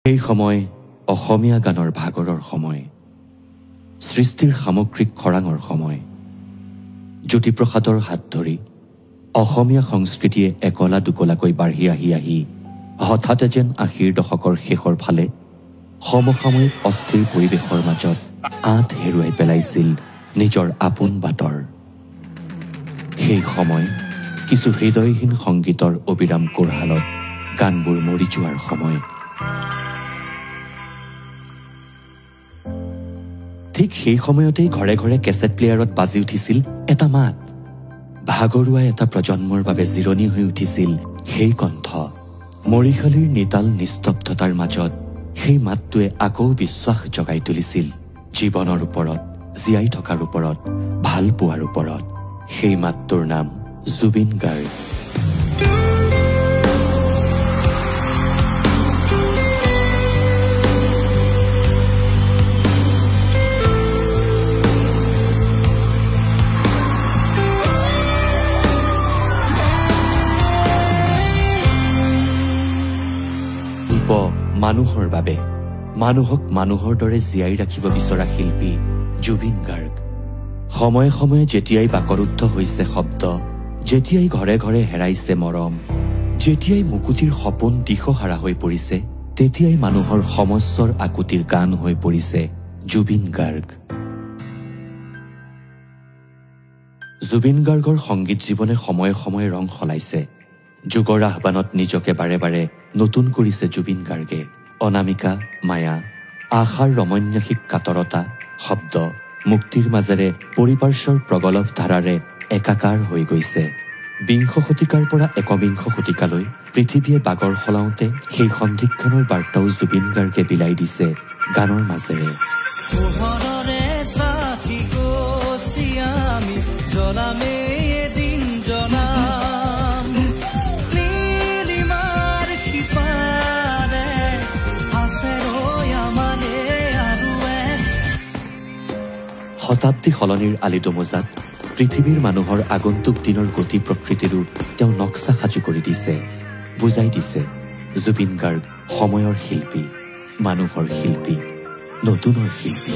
এই সময় অসমীয়া গানৰ ভাগৰৰ সময়, সৃষ্টিৰ সামগ্ৰিক খৰাঙৰ সময়। জ্যোতিপ্ৰসাদৰ হাত ধৰি অসমীয়া সংস্কৃতিয়ে একলা দুকলাকৈ বাঢ়ি আহি হঠাতে যেন ৮০ৰ দশকৰ শেষৰ ফালে সমসাময়িক অস্থিৰ পৰিৱেশৰ মাজত আঁত হেৰুৱাই পেলাইছিল নিজৰ আপোন বাটৰ। সেই সময় কিছু হৃদয়হীন সংগীতৰ অবিৰাম কোৰহালত গানবোৰ মৰি যোৱাৰ সময়। ঠিক সেই সময়তেই ঘৰে ঘৰে কেছেট প্লেয়াৰত বাজি উঠিছিল এটা মাত, ভাগৰুৱা এটা প্ৰজন্মৰ বাবে জিৰণি হৈ উঠিছিল সেই কণ্ঠ। মৰিশালীৰ নিতাল নিস্তব্ধতাৰ মাজত সেই মাতটোৱে আকৌ বিশ্বাস জগাই তুলিছিল জীৱনৰ ওপৰত, জীয়াই থকাৰ ওপৰত, ভাল পোৱাৰ ওপৰত। সেই মাতটোৰ নাম জুবিন গাৰ্গ। মানুহৰ বাবে, মানুহক মানুহৰ দৰে জীয়াই ৰাখিব বিচৰা শিল্পী জুবিন গাৰ্গ। সময়ে সময়ে যেতিয়াই বাকৰুদ্ধ হৈছে শব্দ, যেতিয়াই ঘৰে ঘৰে হেৰাইছে মৰম, যেতিয়াই মুকুতিৰ সপোন দিশহাৰা হৈ পৰিছে, তেতিয়াই মানুহৰ সমস্যৰ আকুতিৰ গান হৈ পৰিছে জুবিন গাৰ্গ। জুবিন গাৰ্গৰ সংগীত জীৱনে সময়ে সময়ে ৰং সলাইছে। যুগৰ আহ্বানত নিজকে বাৰে বাৰে নতুন কৰিছে জুবিন গাৰ্গে। অনামিকা, মায়া, আশাৰ ৰমন্যাসিক কাতৰতা, শব্দ, মুক্তিৰ মাজেৰে পৰিপাৰ্শ্বৰ প্ৰগলভ ধাৰাৰে একাকাৰ হৈ গৈছে। বিংশ শতিকাৰ পৰা একবিংশ শতিকালৈ পৃথিৱীয়ে বাগৰ সলাওঁতে সেই সন্ধিক্ষণৰ বাৰ্তাও জুবিন গাৰ্গে বিলাই দিছে গানৰ মাজেৰে। শতাব্দী সলনিৰ আলিদোমোজাত পৃথিৱীৰ মানুহৰ আগন্তুক দিনৰ গতি প্ৰকৃতিৰো তেওঁ নক্সা সাজু কৰি দিছে, বুজাই দিছে। জুবিন গাৰ্গ সময়ৰ শিল্পী, মানুহৰ শিল্পী, নতুনৰ শিল্পী।